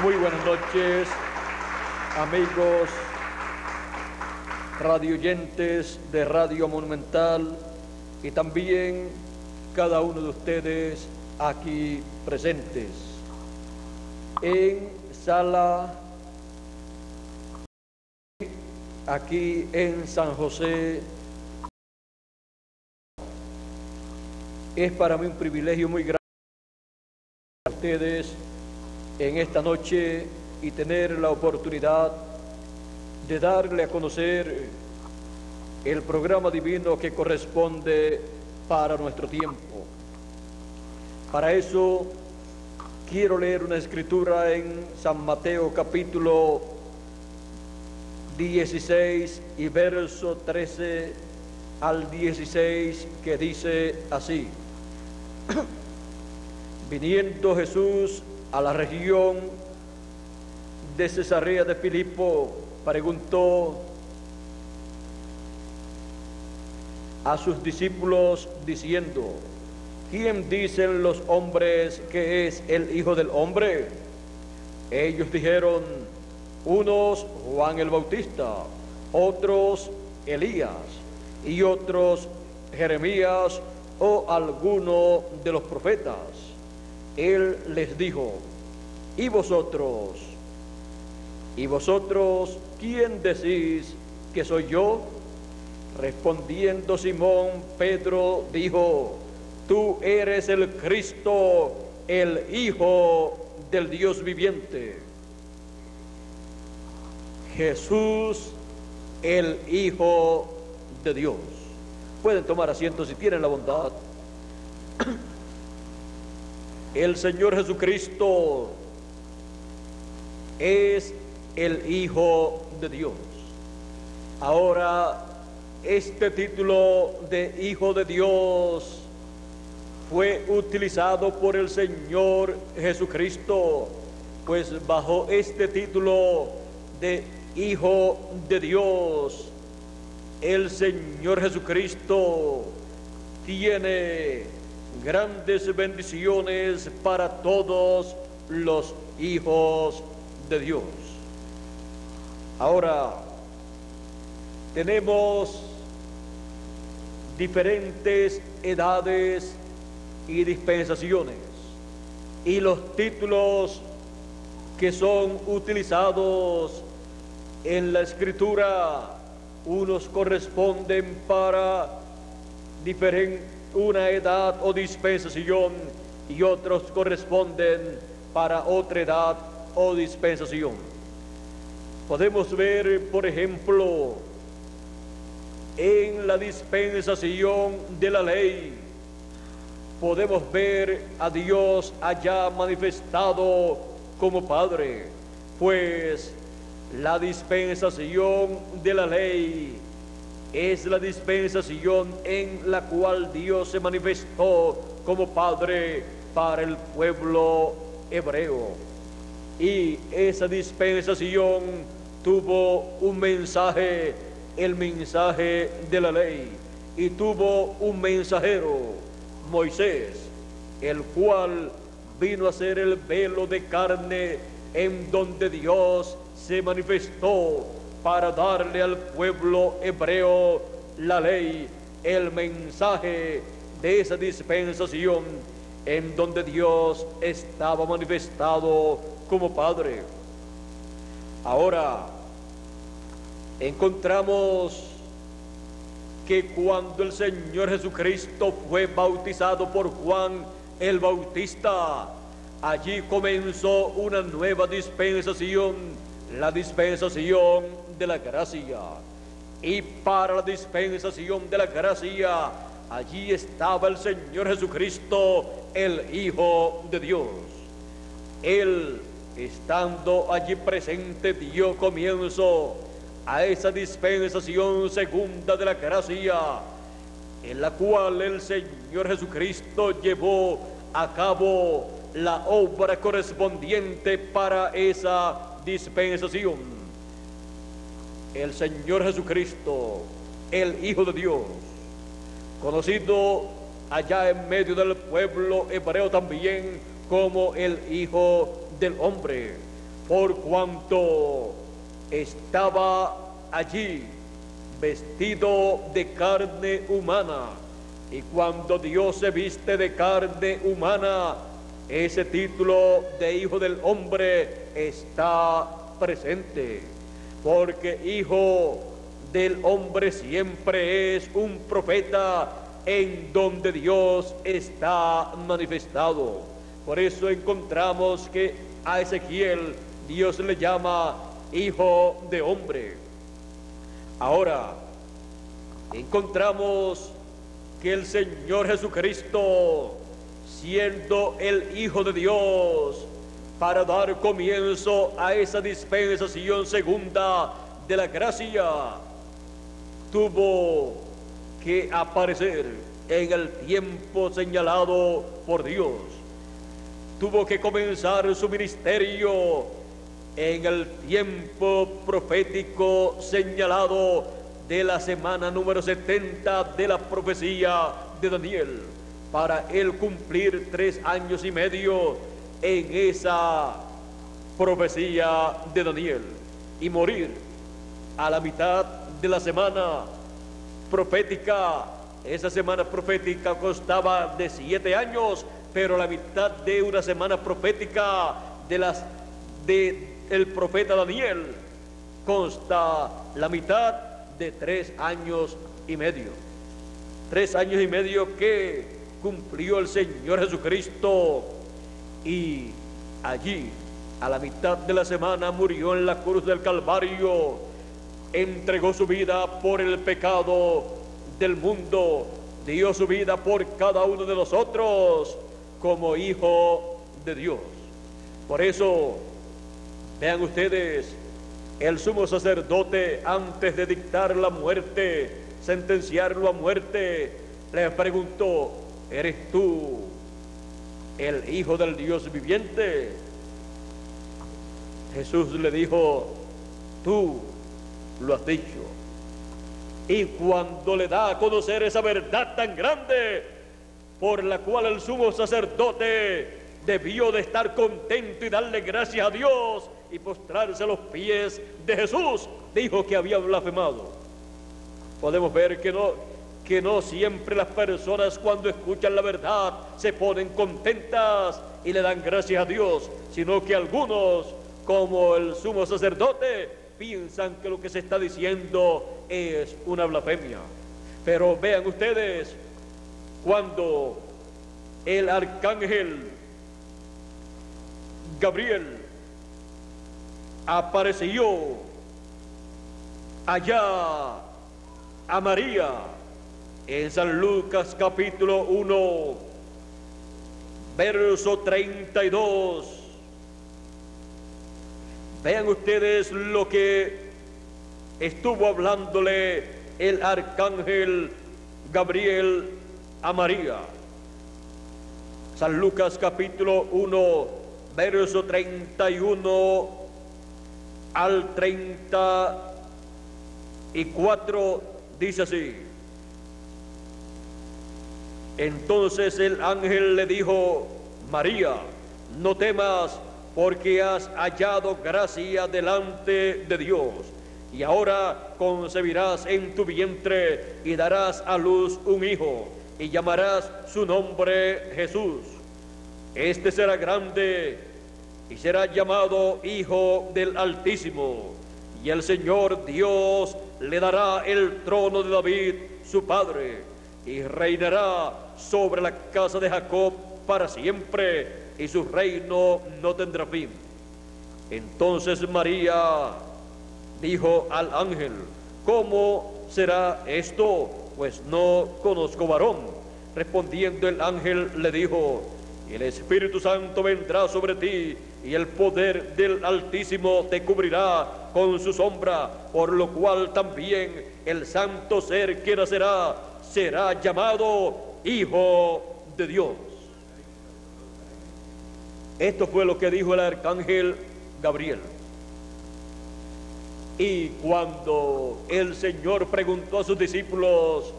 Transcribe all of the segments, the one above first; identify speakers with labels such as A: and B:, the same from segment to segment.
A: Muy buenas noches, amigos radioyentes de Radio Monumental y también cada uno de ustedes aquí presentes en sala aquí en San José. Es para mí un privilegio muy grande para ustedes en esta noche y tener la oportunidad de darle a conocer el programa divino que corresponde para nuestro tiempo. Para eso quiero leer una escritura en San Mateo capítulo 16 y verso 13 al 16, que dice así: Viniendo Jesús a la región de Cesarea de Filipo, preguntó a sus discípulos diciendo: ¿Quién dicen los hombres que es el Hijo del Hombre? Ellos dijeron: unos Juan el Bautista, otros Elías, y otros Jeremías o alguno de los profetas. Él les dijo: ¿Y vosotros? ¿Y vosotros quién decís que soy yo? Respondiendo Simón Pedro dijo: Tú eres el Cristo, el Hijo del Dios viviente. Jesús, el Hijo de Dios. Pueden tomar asiento si tienen la bondad. El Señor Jesucristo es el Hijo de Dios. Ahora, este título de Hijo de Dios fue utilizado por el Señor Jesucristo, pues bajo este título de Hijo de Dios, el Señor Jesucristo tiene grandes bendiciones para todos los hijos de Dios. Ahora, tenemos diferentes edades y dispensaciones, y los títulos que son utilizados en la Escritura, unos corresponden para una edad o dispensación, y otros corresponden para otra edad o dispensación. Podemos ver, por ejemplo, en la dispensación de la ley, podemos ver a Dios allá manifestado como Padre, pues la dispensación de la ley es la dispensación en la cual Dios se manifestó como Padre para el pueblo hebreo. Y esa dispensación tuvo un mensaje, el mensaje de la ley, y tuvo un mensajero, Moisés, el cual vino a ser el velo de carne en donde Dios se manifestó para darle al pueblo hebreo la ley, el mensaje de esa dispensación en donde Dios estaba manifestado como Padre. Ahora, encontramos que cuando el Señor Jesucristo fue bautizado por Juan el Bautista, allí comenzó una nueva dispensación, la dispensación de la gracia. Y para la dispensación de la gracia, allí estaba el Señor Jesucristo, el Hijo de Dios. Él, estando allí presente, dio comienzo a esa dispensación segunda de la gracia, en la cual el Señor Jesucristo llevó a cabo la obra correspondiente para esa dispensación. El Señor Jesucristo, el Hijo de Dios, conocido allá en medio del pueblo hebreo también como el Hijo del Hombre, por cuanto estaba allí vestido de carne humana. Y cuando Dios se viste de carne humana, ese título de Hijo del Hombre está presente, porque Hijo del Hombre siempre es un profeta en donde Dios está manifestado. Por eso encontramos que a Ezequiel Dios le llama Hijo de Hombre. Ahora encontramos que el Señor Jesucristo, siendo el Hijo de Dios, para dar comienzo a esa dispensación segunda de la gracia, tuvo que aparecer en el tiempo señalado por Dios. Tuvo que comenzar su ministerio en el tiempo profético señalado de la semana número 70 de la profecía de Daniel, para él cumplir 3 años y medio en esa profecía de Daniel y morir a la mitad de la semana profética. Esa semana profética constaba de 7 años, pero la mitad de una semana profética del profeta Daniel consta la mitad de 3 años y medio. 3 años y medio que cumplió el Señor Jesucristo, y allí a la mitad de la semana murió en la cruz del Calvario, entregó su vida por el pecado del mundo, dio su vida por cada uno de nosotros como Hijo de Dios. Por eso, vean ustedes, el sumo sacerdote, antes de dictar la muerte, sentenciarlo a muerte, le preguntó: ¿eres tú el Hijo del Dios viviente? Jesús le dijo: tú lo has dicho. Y cuando le da a conocer esa verdad tan grande, por la cual el sumo sacerdote debió de estar contento y darle gracias a Dios y postrarse a los pies de Jesús, dijo que había blasfemado. Podemos ver que no siempre las personas, cuando escuchan la verdad, se ponen contentas y le dan gracias a Dios, sino que algunos, como el sumo sacerdote, piensan que lo que se está diciendo es una blasfemia. Pero vean ustedes, cuando el arcángel Gabriel apareció allá a María, en San Lucas capítulo 1, verso 32, vean ustedes lo que estuvo hablándole el arcángel Gabriel a María. San Lucas capítulo 1, verso 31 al 34, dice así: entonces el ángel le dijo: María, no temas, porque has hallado gracia delante de Dios, y ahora concebirás en tu vientre y darás a luz un hijo, y llamarás su nombre Jesús. Este será grande y será llamado Hijo del Altísimo, y el Señor Dios le dará el trono de David su padre, y reinará sobre la casa de Jacob para siempre, y su reino no tendrá fin. Entonces María dijo al ángel: ¿cómo será esto? Pues no conozco varón. Respondiendo el ángel le dijo: el Espíritu Santo vendrá sobre ti, y el poder del Altísimo te cubrirá con su sombra, por lo cual también el santo ser que nacerá será llamado Hijo de Dios. Esto fue lo que dijo el arcángel Gabriel. Y cuando el Señor preguntó a sus discípulos: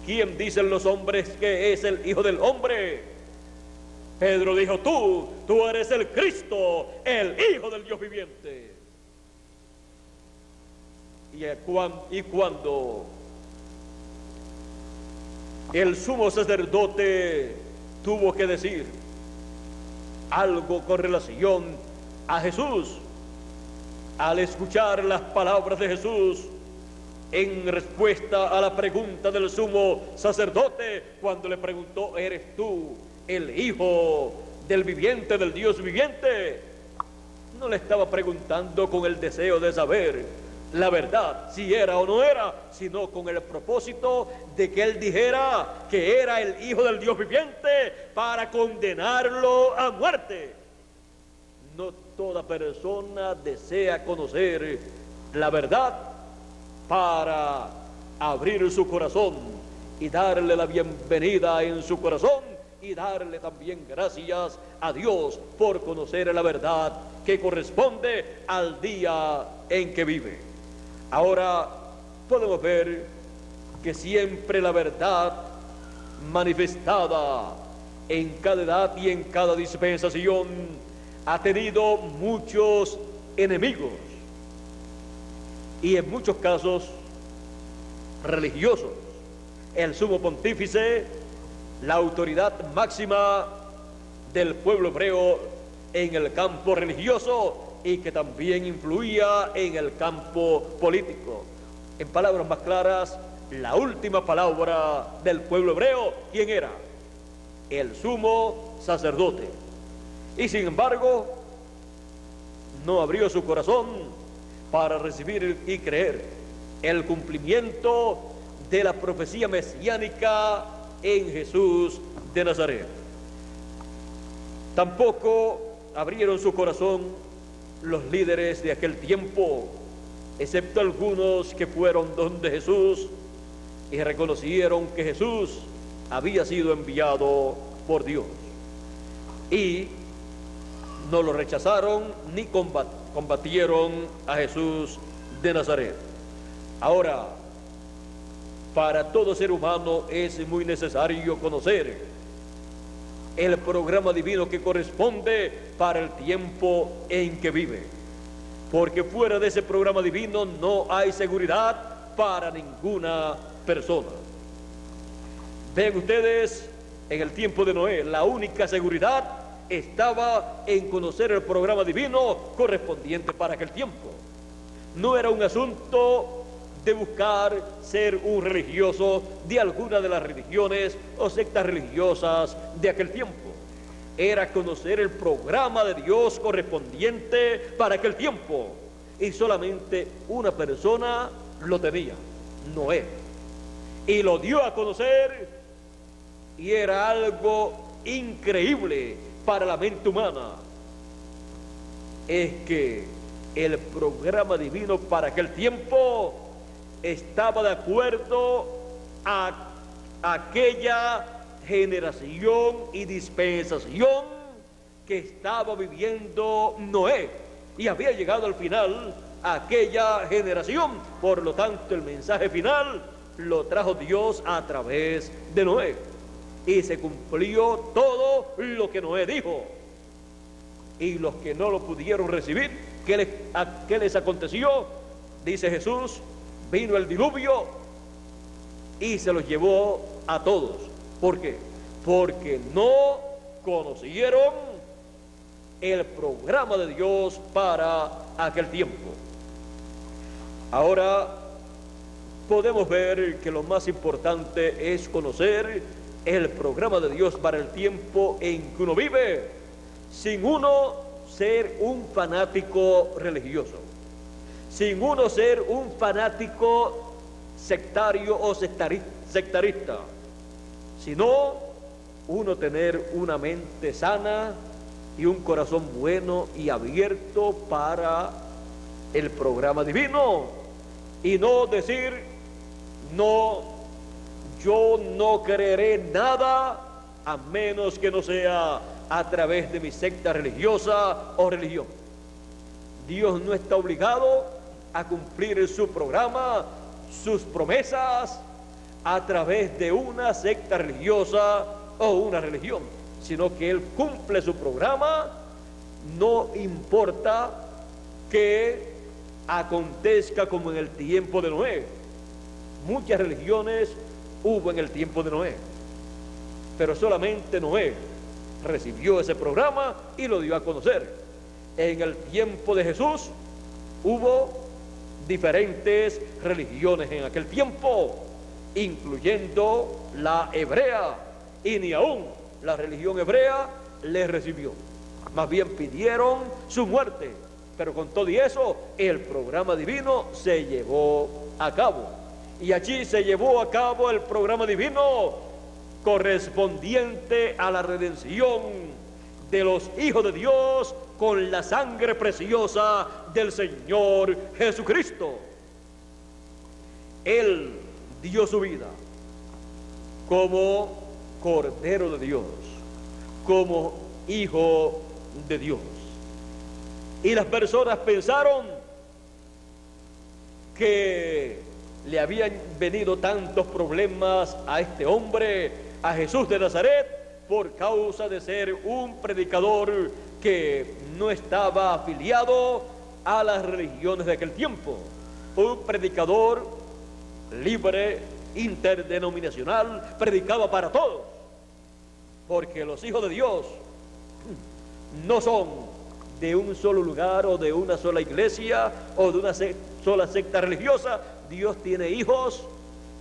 A: ¿quién dicen los hombres que es el Hijo del Hombre?, Pedro dijo: tú eres el Cristo, el Hijo del Dios viviente. Y cuando el sumo sacerdote tuvo que decir algo con relación a Jesús, al escuchar las palabras de Jesús en respuesta a la pregunta del sumo sacerdote, cuando le preguntó: ¿eres tú el Hijo del viviente, del Dios viviente? No le estaba preguntando con el deseo de saber la verdad, si era o no era, sino con el propósito de que él dijera que era el Hijo del Dios viviente para condenarlo a muerte. No toda persona desea conocer la verdad para abrir su corazón y darle la bienvenida en su corazón y darle también gracias a Dios por conocer la verdad que corresponde al día en que vive. Ahora podemos ver que siempre la verdad manifestada en cada edad y en cada dispensación ha tenido muchos enemigos, y en muchos casos religiosos. El sumo pontífice, la autoridad máxima del pueblo hebreo en el campo religioso, y que también influía en el campo político. En palabras más claras, la última palabra del pueblo hebreo, ¿quién era? El sumo sacerdote. Y sin embargo, no abrió su corazón para recibir y creer el cumplimiento de la profecía mesiánica en Jesús de Nazaret. Tampoco abrieron su corazón los líderes de aquel tiempo, excepto algunos que fueron donde Jesús y reconocieron que Jesús había sido enviado por Dios, y no lo rechazaron ni combatieron a Jesús de Nazaret. Ahora, para todo ser humano es muy necesario conocer el programa divino que corresponde para el tiempo en que vive, porque fuera de ese programa divino no hay seguridad para ninguna persona. Ven ustedes, en el tiempo de Noé, la única seguridad estaba en conocer el programa divino correspondiente para aquel tiempo. No era un asunto de buscar ser un religioso de alguna de las religiones o sectas religiosas de aquel tiempo. Era conocer el programa de Dios correspondiente para aquel tiempo, y solamente una persona lo tenía: Noé, y lo dio a conocer, y era algo increíble para la mente humana. Es que el programa divino para aquel tiempo estaba de acuerdo a aquella generación y dispensación que estaba viviendo Noé, y había llegado al final aquella generación. Por lo tanto, el mensaje final lo trajo Dios a través de Noé, y se cumplió todo lo que Noé dijo. Y los que no lo pudieron recibir, ¿qué les aconteció? Dice Jesús: vino el diluvio y se los llevó a todos. ¿Por qué? Porque no conocieron el programa de Dios para aquel tiempo. Ahora podemos ver que lo más importante es conocer el programa de Dios para el tiempo en que uno vive, sin uno ser un fanático religioso, sin uno ser un fanático sectario o sectarista, sino uno tener una mente sana y un corazón bueno y abierto para el programa divino, y no decir: no, yo no creeré nada a menos que no sea a través de mi secta religiosa o religión. Dios no está obligado a cumplir su programa, sus promesas, a través de una secta religiosa o una religión. sino que Él cumple su programa, no importa que acontezca como en el tiempo de Noé. Muchas religiones hubo en el tiempo de Noé, pero solamente Noé recibió ese programa y lo dio a conocer. En el tiempo de Jesús hubo diferentes religiones en aquel tiempo, incluyendo la hebrea, y ni aún la religión hebrea le recibió. Más bien pidieron su muerte, pero con todo y eso el programa divino se llevó a cabo. Y allí se llevó a cabo el programa divino correspondiente a la redención de los hijos de Dios con la sangre preciosa del Señor Jesucristo. Él dio su vida como Cordero de Dios, como Hijo de Dios. Y las personas pensaron que le habían venido tantos problemas a este hombre, a Jesús de Nazaret, por causa de ser un predicador que no estaba afiliado a las religiones de aquel tiempo, un predicador libre, interdenominacional, predicaba para todos, porque los hijos de Dios no son de un solo lugar o de una sola iglesia o de una sola secta religiosa. Dios tiene hijos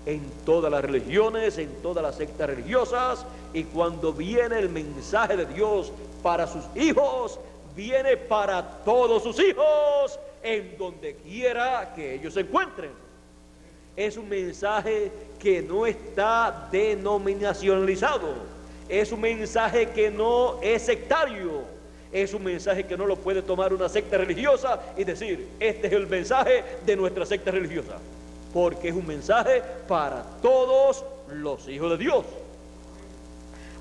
A: en todas las religiones, en todas las sectas religiosas, y cuando viene el mensaje de Dios para sus hijos, viene para todos sus hijos, en donde quiera que ellos se encuentren. Es un mensaje que no está denominacionalizado, es un mensaje que no es sectario, es un mensaje que no lo puede tomar una secta religiosa y decir, este es el mensaje de nuestra secta religiosa, porque es un mensaje para todos los hijos de Dios.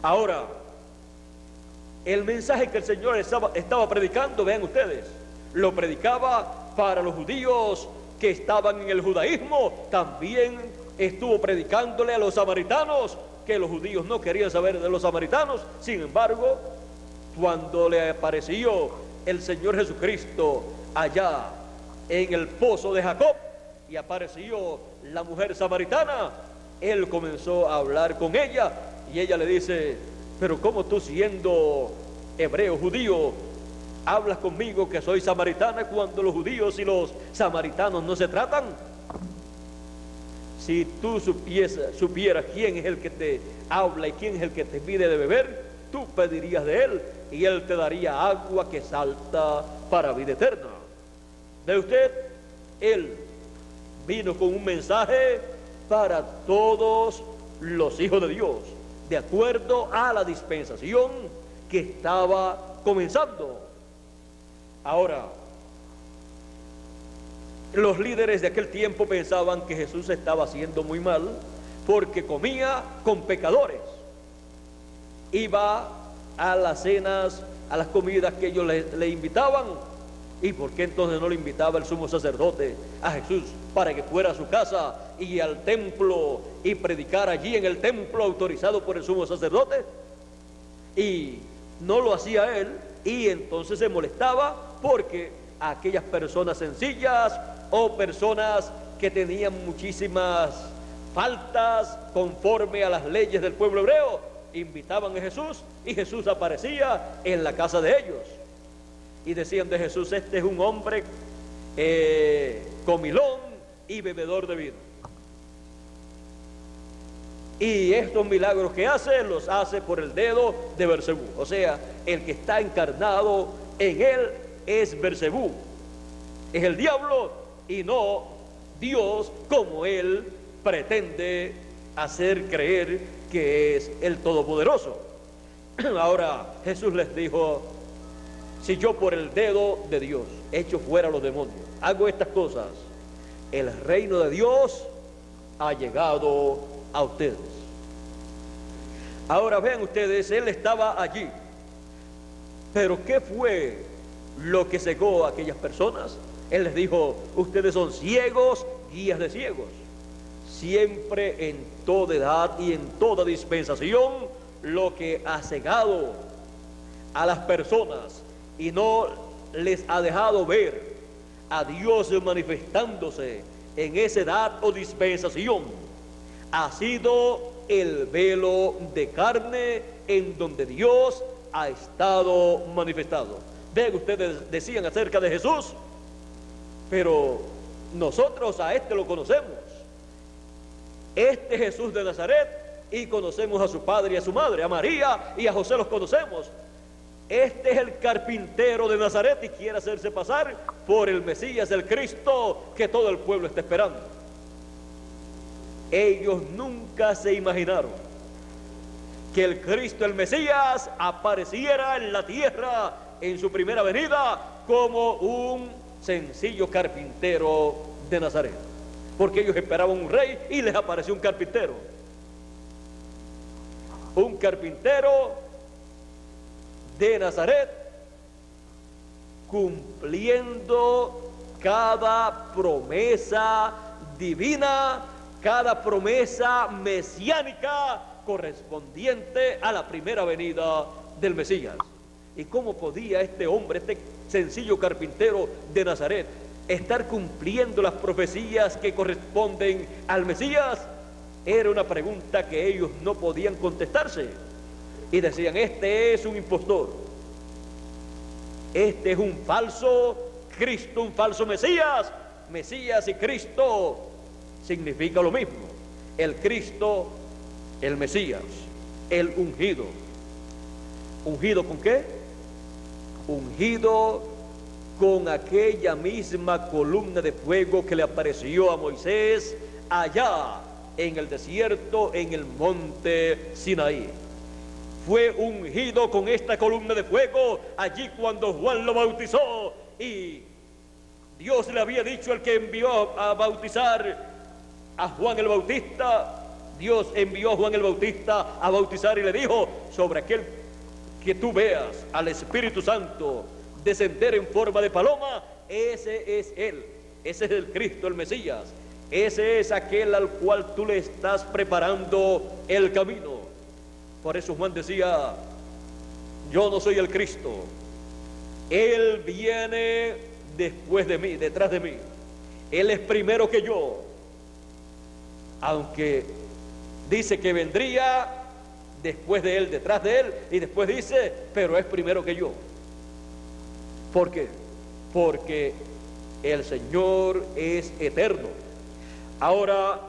A: Ahora, el mensaje que el Señor estaba predicando, vean ustedes, lo predicaba para los judíos que estaban en el judaísmo, también estuvo predicándole a los samaritanos, que los judíos no querían saber de los samaritanos. Sin embargo, cuando le apareció el Señor Jesucristo allá en el pozo de Jacob y apareció la mujer samaritana, él comenzó a hablar con ella y ella le dice, pero ¿cómo tú, siendo hebreo, judío, hablas conmigo que soy samaritana cuando los judíos y los samaritanos no se tratan? Si tú supieras quién es el que te habla y quién es el que te pide de beber, tú pedirías de él y él te daría agua que salta para vida eterna. ¿Ve usted? Él vino con un mensaje para todos los hijos de Dios, de acuerdo a la dispensación que estaba comenzando. Ahora, los líderes de aquel tiempo pensaban que Jesús estaba haciendo muy mal porque comía con pecadores, iba a las cenas, a las comidas que ellos le invitaban. ¿Y por qué entonces no le invitaba el sumo sacerdote a Jesús para que fuera a su casa y al templo y predicar allí en el templo autorizado por el sumo sacerdote? Y no lo hacía él, y entonces se molestaba porque aquellas personas sencillas o personas que tenían muchísimas faltas conforme a las leyes del pueblo hebreo invitaban a Jesús, y Jesús aparecía en la casa de ellos y decían de Jesús, este es un hombre comilón y bebedor de vino, y estos milagros que hace los hace por el dedo de Beelzebú. O sea, el que está encarnado en él es Beelzebú, es el diablo y no Dios, como él pretende hacer creer que es el Todopoderoso. Ahora Jesús les dijo, si yo por el dedo de Dios echo fuera a los demonios, hago estas cosas, el reino de Dios ha llegado a ustedes. Ahora vean ustedes, él estaba allí, pero ¿qué fue lo que cegó a aquellas personas? Él les dijo, ustedes son ciegos, guías de ciegos. Siempre, en toda edad y en toda dispensación, lo que ha cegado a las personas y no les ha dejado ver a Dios manifestándose en esa edad o dispensación, ha sido el velo de carne en donde Dios ha estado manifestado. Vean, ustedes decían acerca de Jesús, pero nosotros a este lo conocemos. Este Jesús de Nazaret, y conocemos a su padre y a su madre, a María y a José los conocemos. Este es el carpintero de Nazaret y quiere hacerse pasar por el Mesías, el Cristo que todo el pueblo está esperando. Ellos nunca se imaginaron que el Cristo, el Mesías, apareciera en la tierra en su primera venida como un sencillo carpintero de Nazaret, porque ellos esperaban un rey y les apareció un carpintero de Nazaret, cumpliendo cada promesa divina, cada promesa mesiánica correspondiente a la primera venida del Mesías. ¿Y cómo podía este hombre, este sencillo carpintero de Nazaret, estar cumpliendo las profecías que corresponden al Mesías? Era una pregunta que ellos no podían contestarse. Y decían, este es un impostor, este es un falso Cristo, un falso Mesías. Mesías y Cristo significa lo mismo. El Cristo, el Mesías, el ungido. ¿Ungido con qué? Ungido con aquella misma columna de fuego que le apareció a Moisés allá en el desierto, en el monte Sinaí. Fue ungido con esta columna de fuego allí cuando Juan lo bautizó, y Dios le había dicho, el que envió a bautizar a Juan el Bautista, Dios envió a Juan el Bautista a bautizar y le dijo, sobre aquel que tú veas al Espíritu Santo descender en forma de paloma, ese es él, ese es el Cristo, el Mesías, ese es aquel al cual tú le estás preparando el camino. Por eso Juan decía, yo no soy el Cristo, Él viene después de mí, detrás de mí, Él es primero que yo, aunque dice que vendría después de Él, detrás de Él, y después dice, pero es primero que yo. ¿Por qué? Porque el Señor es eterno. Ahora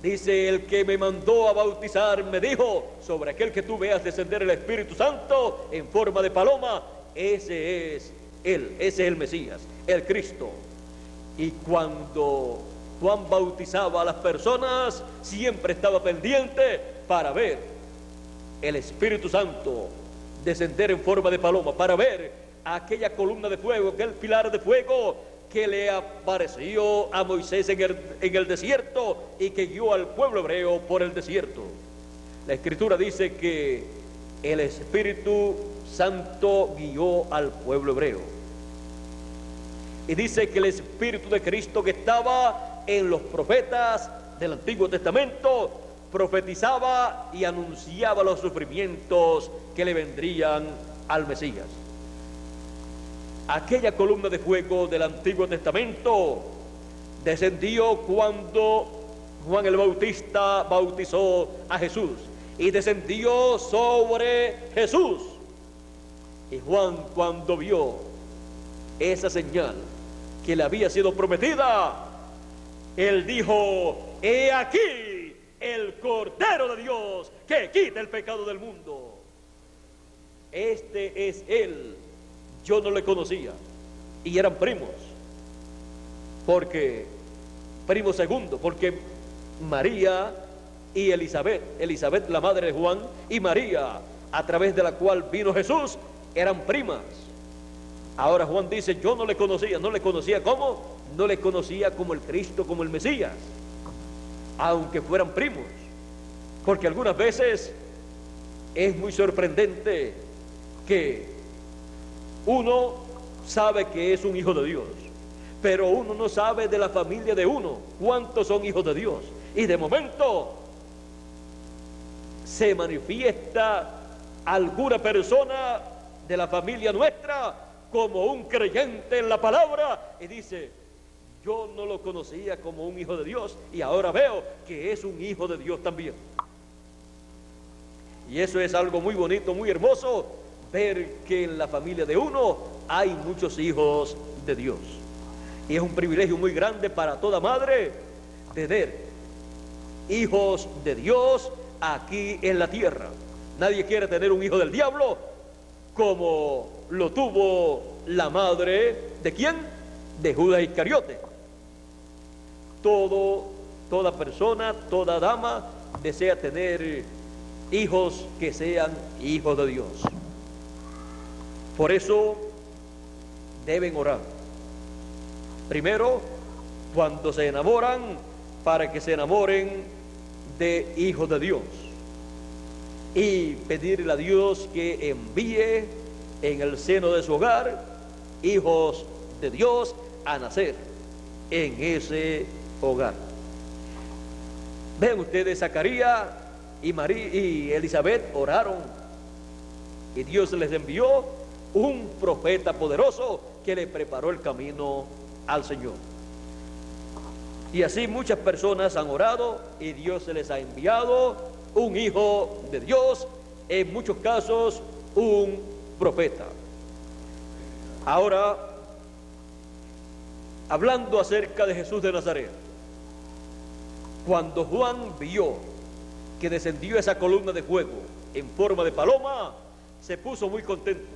A: dice, el que me mandó a bautizar me dijo, sobre aquel que tú veas descender el Espíritu Santo en forma de paloma, ese es Él, ese es el Mesías, el Cristo. Y cuando Juan bautizaba a las personas, siempre estaba pendiente para ver el Espíritu Santo descender en forma de paloma, para ver aquella columna de fuego, aquel pilar de fuego que le apareció a Moisés en el desierto y que guió al pueblo hebreo por el desierto. La Escritura dice que el Espíritu Santo guió al pueblo hebreo. Y dice que el Espíritu de Cristo que estaba en los profetas del Antiguo Testamento profetizaba y anunciaba los sufrimientos que le vendrían al Mesías. Aquella columna de fuego del Antiguo Testamento descendió cuando Juan el Bautista bautizó a Jesús, y descendió sobre Jesús. Y Juan, cuando vio esa señal que le había sido prometida, él dijo, he aquí el Cordero de Dios que quita el pecado del mundo. Este es él. Yo no le conocía, y eran primos, porque primo segundo, porque María y Elizabeth la madre de Juan, y María a través de la cual vino Jesús, eran primas. Ahora Juan dice, yo no le conocía ¿cómo? No le conocía como el Cristo, como el Mesías, aunque fueran primos, porque algunas veces es muy sorprendente que uno sabe que es un hijo de Dios, pero uno no sabe de la familia de uno cuántos son hijos de Dios, y de momento se manifiesta alguna persona de la familia nuestra como un creyente en la palabra y dice: yo no lo conocía como un hijo de Dios y ahora veo que es un hijo de Dios también. Y eso es algo muy bonito, muy hermoso, ver que en la familia de uno hay muchos hijos de Dios. Y es un privilegio muy grande para toda madre tener hijos de Dios aquí en la tierra. Nadie quiere tener un hijo del diablo como lo tuvo la madre ¿de quién? De Judas Iscariote. Toda persona, toda dama desea tener hijos que sean hijos de Dios. Por eso deben orar. Primero, cuando se enamoran, para que se enamoren de hijos de Dios. Y pedirle a Dios que envíe en el seno de su hogar hijos de Dios a nacer en ese hogar. Vean ustedes, Zacarías y María y Elizabeth oraron y Dios les envió un profeta poderoso que le preparó el camino al Señor. Y así muchas personas han orado y Dios se les ha enviado un hijo de Dios, en muchos casos un profeta. Ahora, hablando acerca de Jesús de Nazaret, cuando Juan vio que descendió esa columna de fuego en forma de paloma, se puso muy contento.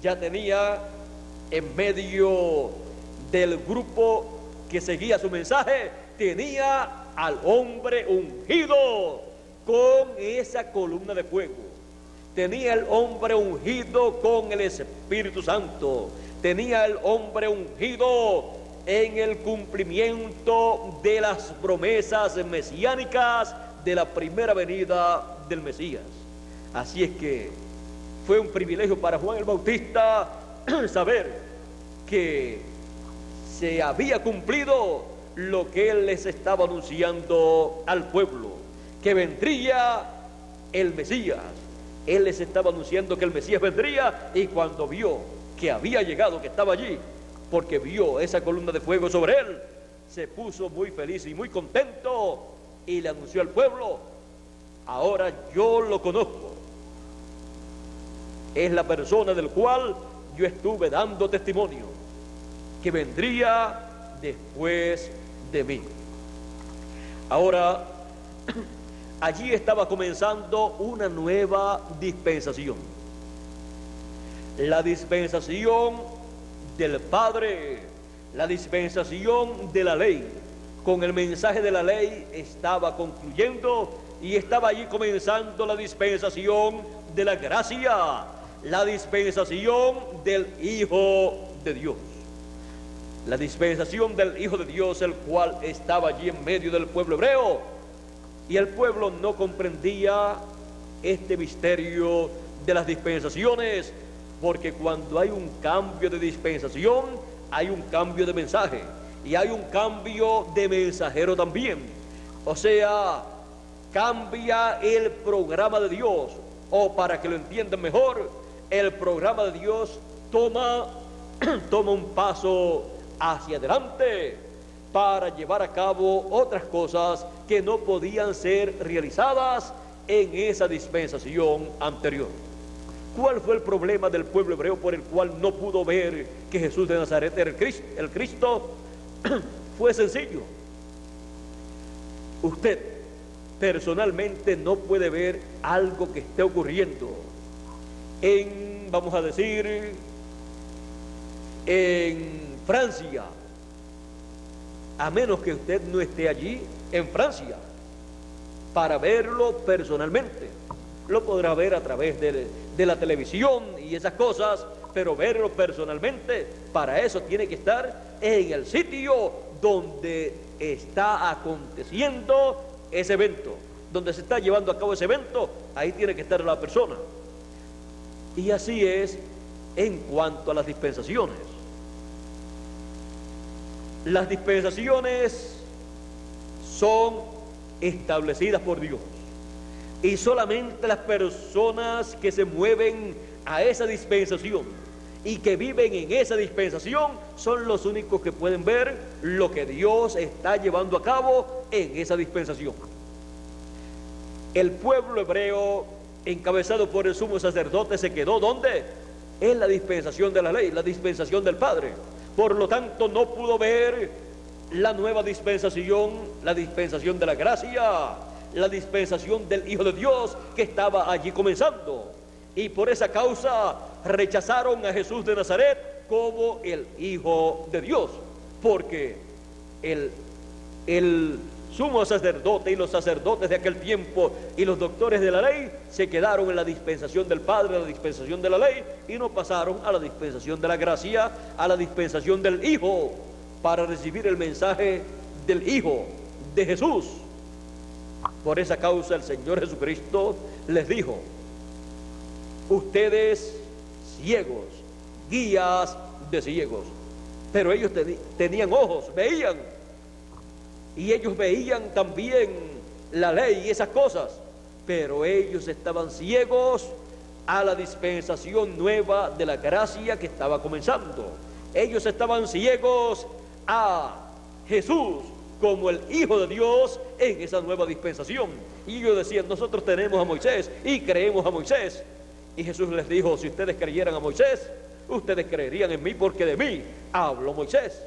A: Ya tenía en medio del grupo que seguía su mensaje, tenía al hombre ungido con esa columna de fuego. Tenía el hombre ungido con el Espíritu Santo. Tenía el hombre ungido en el cumplimiento de las promesas mesiánicas de la primera venida del Mesías. Así es que fue un privilegio para Juan el Bautista saber que se había cumplido lo que él les estaba anunciando al pueblo, que vendría el Mesías. Él les estaba anunciando que el Mesías vendría, y cuando vio que había llegado, que estaba allí, porque vio esa columna de fuego sobre él, se puso muy feliz y muy contento y le anunció al pueblo: ahora yo lo conozco, es la persona del cual yo estuve dando testimonio, que vendría después de mí. Ahora, allí estaba comenzando una nueva dispensación, la dispensación del Padre, la dispensación de la ley. Con el mensaje de la ley estaba concluyendo y estaba allí comenzando la dispensación de la gracia, la dispensación del Hijo de Dios. La dispensación del Hijo de Dios, el cual estaba allí en medio del pueblo hebreo, y el pueblo no comprendía este misterio de las dispensaciones, porque cuando hay un cambio de dispensación, hay un cambio de mensaje, y hay un cambio de mensajero también. O sea, cambia el programa de Dios, o para que lo entiendan mejor, el programa de Dios toma un paso hacia adelante para llevar a cabo otras cosas que no podían ser realizadas en esa dispensación anterior. ¿Cuál fue el problema del pueblo hebreo por el cual no pudo ver que Jesús de Nazaret era el Cristo? Fue sencillo. Usted personalmente no puede ver algo que esté ocurriendo en, vamos a decir, en Francia, a menos que usted no esté allí en Francia para verlo personalmente. Lo podrá ver a través de la televisión y esas cosas, pero verlo personalmente, para eso tiene que estar en el sitio donde está aconteciendo ese evento, donde se está llevando a cabo ese evento. Ahí tiene que estar la persona. Y así es en cuanto a las dispensaciones. Las dispensaciones son establecidas por Dios. Y solamente las personas que se mueven a esa dispensación y que viven en esa dispensación son los únicos que pueden ver lo que Dios está llevando a cabo en esa dispensación. El pueblo hebreo, encabezado por el sumo sacerdote, se quedó ¿dónde? En la dispensación de la ley, la dispensación del Padre. Por lo tanto, no pudo ver la nueva dispensación, la dispensación de la gracia, la dispensación del Hijo de Dios que estaba allí comenzando. Y por esa causa rechazaron a Jesús de Nazaret como el Hijo de Dios, porque el sumo sacerdote y los sacerdotes de aquel tiempo y los doctores de la ley se quedaron en la dispensación del Padre, la dispensación de la ley, y no pasaron a la dispensación de la gracia, a la dispensación del Hijo, para recibir el mensaje del Hijo de Jesús. Por esa causa el Señor Jesucristo les dijo: ustedes ciegos, guías de ciegos. Pero ellos tenían ojos, veían, y ellos veían también la ley y esas cosas, pero ellos estaban ciegos a la dispensación nueva de la gracia que estaba comenzando. Ellos estaban ciegos a Jesús como el Hijo de Dios en esa nueva dispensación. Y ellos decían: nosotros tenemos a Moisés y creemos a Moisés. Y Jesús les dijo: si ustedes creyeran a Moisés, ustedes creerían en mí, porque de mí habló Moisés,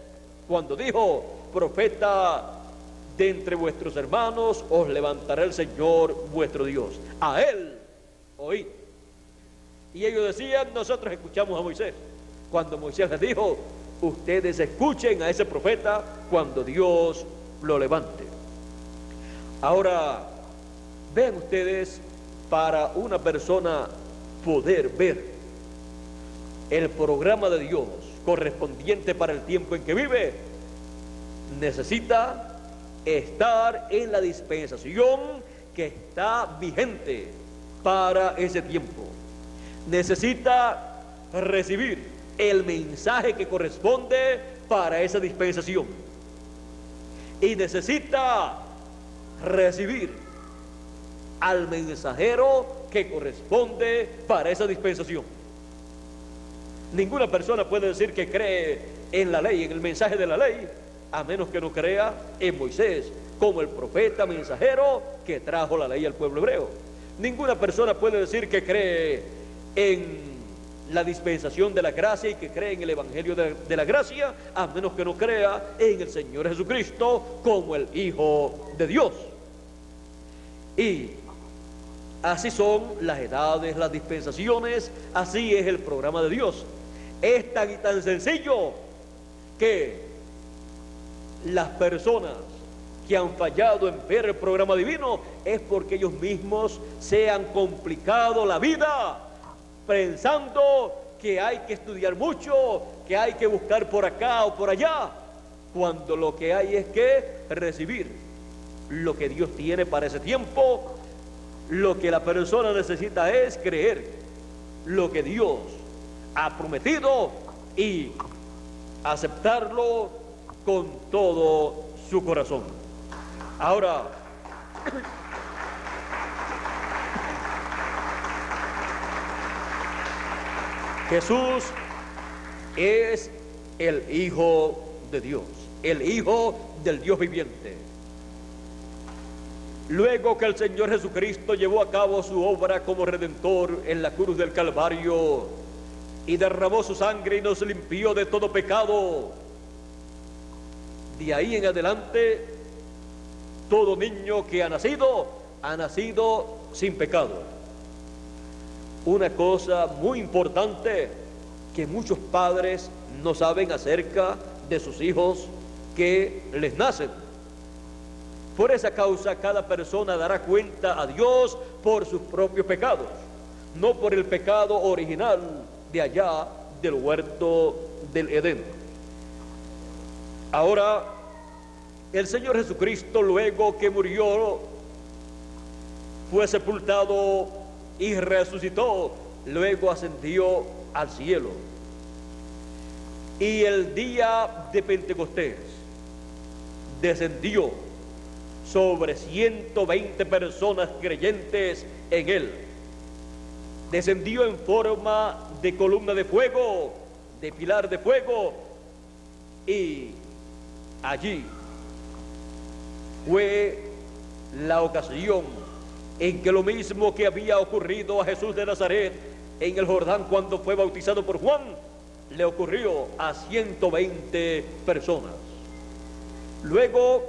A: cuando dijo: profeta de entre vuestros hermanos os levantará el Señor vuestro Dios, a él oíd. Y ellos decían: nosotros escuchamos a Moisés, cuando Moisés les dijo: ustedes escuchen a ese profeta cuando Dios lo levante. Ahora, vean ustedes, para una persona poder ver el programa de Dios correspondiente para el tiempo en que vive, necesita estar en la dispensación que está vigente para ese tiempo. Necesita recibir el mensaje que corresponde para esa dispensación, y necesita recibir al mensajero que corresponde para esa dispensación. Ninguna persona puede decir que cree en la ley, en el mensaje de la ley, a menos que no crea en Moisés como el profeta mensajero que trajo la ley al pueblo hebreo. Ninguna persona puede decir que cree en la dispensación de la gracia y que cree en el evangelio de la gracia, a menos que no crea en el Señor Jesucristo como el Hijo de Dios. Y así son las edades, las dispensaciones, así es el programa de Dios. Es tan y tan sencillo que las personas que han fallado en ver el programa divino es porque ellos mismos se han complicado la vida pensando que hay que estudiar mucho, que hay que buscar por acá o por allá, cuando lo que hay es que recibir lo que Dios tiene para ese tiempo. Lo que la persona necesita es creer lo que Dios ha prometido y aceptarlo con todo su corazón. Ahora, Jesús es el Hijo de Dios, el Hijo del Dios viviente. Luego que el Señor Jesucristo llevó a cabo su obra como Redentor en la cruz del Calvario y derramó su sangre y nos limpió de todo pecado, de ahí en adelante todo niño que ha nacido sin pecado. Una cosa muy importante que muchos padres no saben acerca de sus hijos que les nacen. Por esa causa cada persona dará cuenta a Dios por sus propios pecados, no por el pecado original de allá del huerto del Edén. Ahora, el Señor Jesucristo, luego que murió, fue sepultado y resucitó, luego ascendió al cielo. Y el día de Pentecostés descendió sobre 120 personas creyentes en él. Descendió en forma de columna de fuego, de pilar de fuego, y allí fue la ocasión en que lo mismo que había ocurrido a Jesús de Nazaret en el Jordán cuando fue bautizado por Juan, le ocurrió a 120 personas. Luego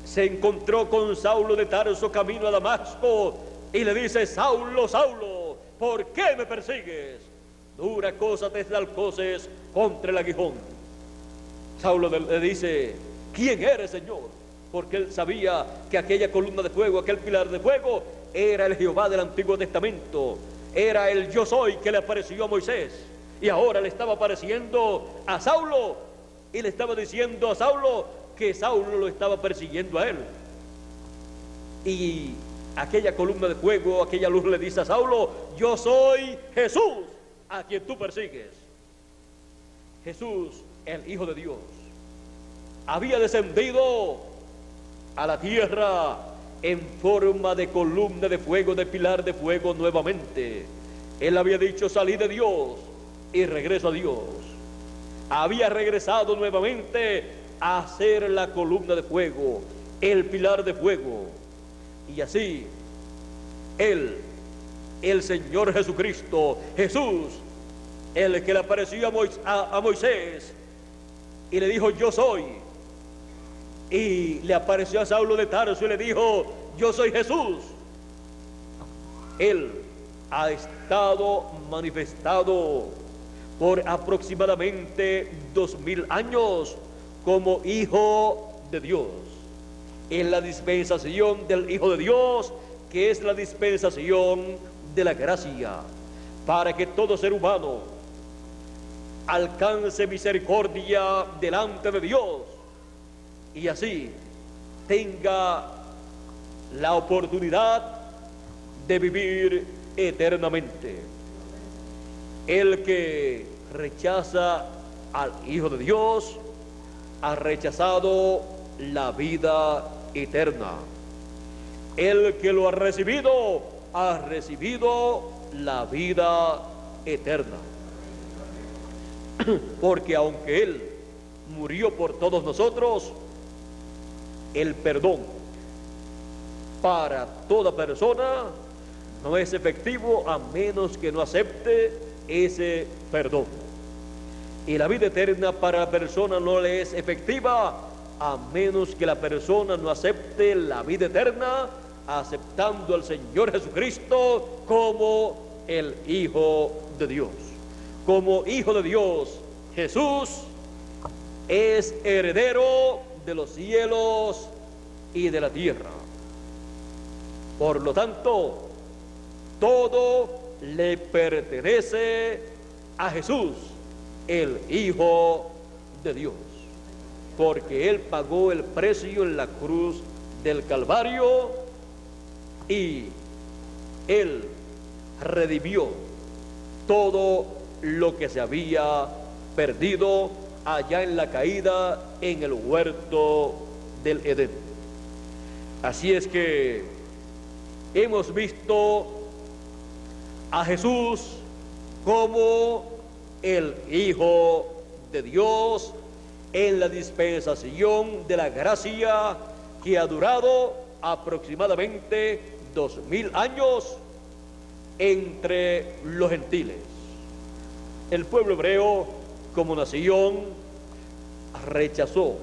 A: se encontró con Saulo de Tarso camino a Damasco y le dice: Saulo, Saulo, ¿por qué me persigues? Dura cosa te alcoces contra el aguijón. Saulo le dice: ¿quién eres, Señor? Porque él sabía que aquella columna de fuego, aquel pilar de fuego, era el Jehová del Antiguo Testamento, era el yo soy que le apareció a Moisés, y ahora le estaba apareciendo a Saulo, y le estaba diciendo a Saulo que Saulo lo estaba persiguiendo a él. Y aquella columna de fuego, aquella luz le dice a Saulo: yo soy Jesús a quien tú persigues. Jesús, el Hijo de Dios, había descendido a la tierra en forma de columna de fuego, de pilar de fuego nuevamente. Él había dicho: salí de Dios y regreso a Dios. Había regresado nuevamente a ser la columna de fuego, el pilar de fuego. Y así él, el Señor Jesucristo, Jesús, el que le apareció a Moisés y le dijo: yo soy, y le apareció a Saulo de Tarso y le dijo: yo soy Jesús. Él ha estado manifestado por aproximadamente 2000 años como Hijo de Dios, en la dispensación del Hijo de Dios, que es la dispensación de la gracia, para que todo ser humano alcance misericordia delante de Dios y así tenga la oportunidad de vivir eternamente. El que rechaza al Hijo de Dios ha rechazado la vida eterna. El que lo ha recibido la vida eterna. Porque aunque Él murió por todos nosotros, el perdón para toda persona no es efectivo a menos que no acepte ese perdón. Y la vida eterna para la persona no le es efectiva a menos que la persona no acepte la vida eterna, aceptando al Señor Jesucristo como el Hijo de Dios. Como Hijo de Dios, Jesús es heredero de los cielos y de la tierra. Por lo tanto, todo le pertenece a Jesús, el Hijo de Dios, porque Él pagó el precio en la cruz del Calvario y Él redimió todo lo que se había perdido allá en la caída en el huerto del Edén. Así es que hemos visto a Jesús como el Hijo de Dios en la dispensación de la gracia que ha durado aproximadamente 2000 años entre los gentiles. El pueblo hebreo como nación rechazó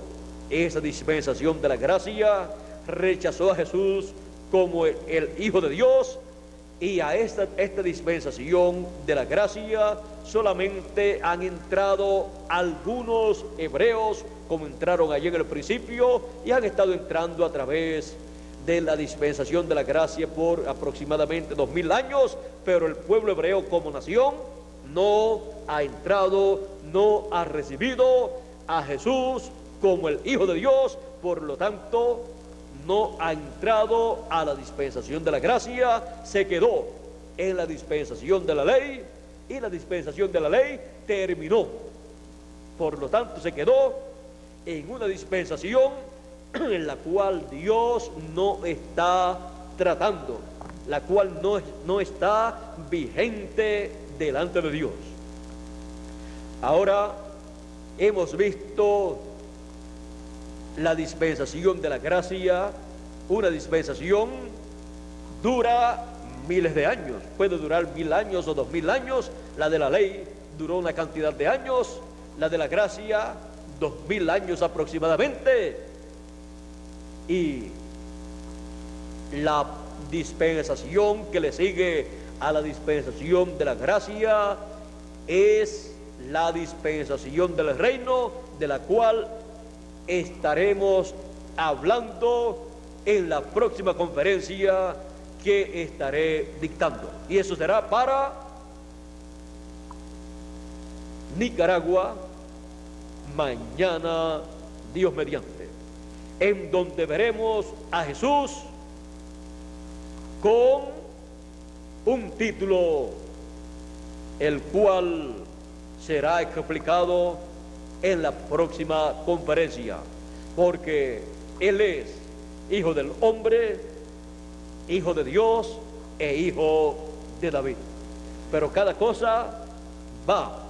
A: esa dispensación de la gracia, rechazó a Jesús como el Hijo de Dios, y a esta dispensación de la gracia solamente han entrado algunos hebreos, como entraron allí en el principio, y han estado entrando a través de la dispensación de la gracia por aproximadamente 2000 años, pero el pueblo hebreo como nación no ha entrado, no ha recibido a Jesús como el Hijo de Dios, por lo tanto no ha entrado a la dispensación de la gracia, se quedó en la dispensación de la ley, y la dispensación de la ley terminó. Por lo tanto se quedó en una dispensación en la cual Dios no está tratando, la cual no está vigente delante de Dios. Ahora hemos visto la dispensación de la gracia. Una dispensación dura miles de años, puede durar 1000 años o 2000 años. La de la ley duró una cantidad de años, la de la gracia 2000 años aproximadamente. Y la dispensación que le sigue a la dispensación de la gracia es la dispensación del reino, de la cual estaremos hablando en la próxima conferencia que estaré dictando. Y eso será para Nicaragua, mañana, Dios mediante, en donde veremos a Jesús con un título, el cual será explicado en la próxima conferencia, porque Él es Hijo del Hombre, Hijo de Dios e Hijo de David. Pero cada cosa va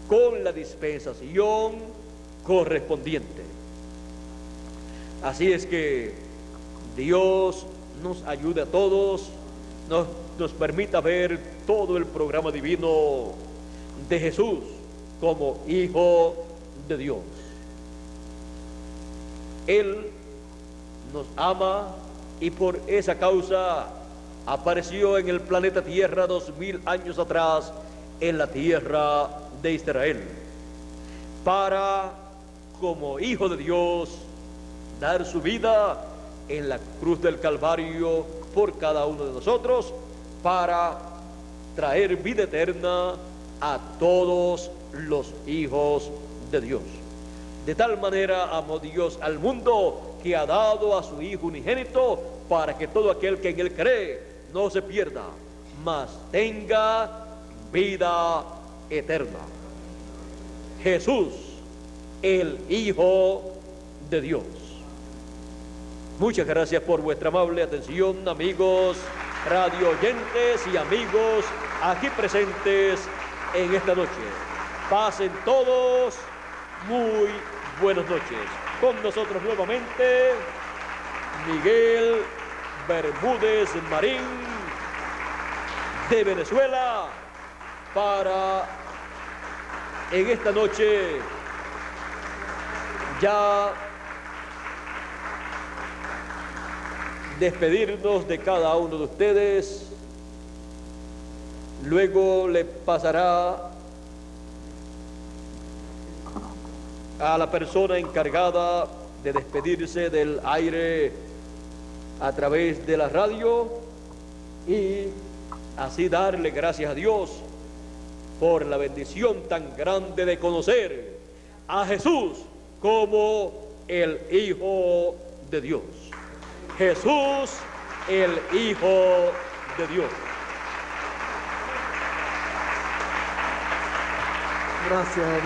A: con la dispensación correspondiente. Así es que Dios nos ayude a todos, nos permita ver todo el programa divino de Jesús como Hijo de Dios. Él nos ama y por esa causa apareció en el planeta Tierra 2000 años atrás, en la tierra de Israel, para, como Hijo de Dios, dar su vida en la cruz del Calvario por cada uno de nosotros, para traer vida eterna a todos los hijos de Dios. De tal manera amó Dios al mundo que ha dado a su Hijo unigénito, para que todo aquel que en Él cree no se pierda, mas tenga vida eterna. Jesús, el Hijo de Dios. Muchas gracias por vuestra amable atención, amigos radio oyentes y amigos aquí presentes en esta noche. Pasen todos muy buenas noches. Con nosotros nuevamente Miguel Bermúdez Marín, de Venezuela, para en esta noche ya despedirnos de cada uno de ustedes. Luego le pasará a la persona encargada de despedirse del aire a través de la radio, y así darle gracias a Dios por la bendición tan grande de conocer a Jesús como el Hijo de Dios. Jesús, el Hijo de Dios.
B: Gracias.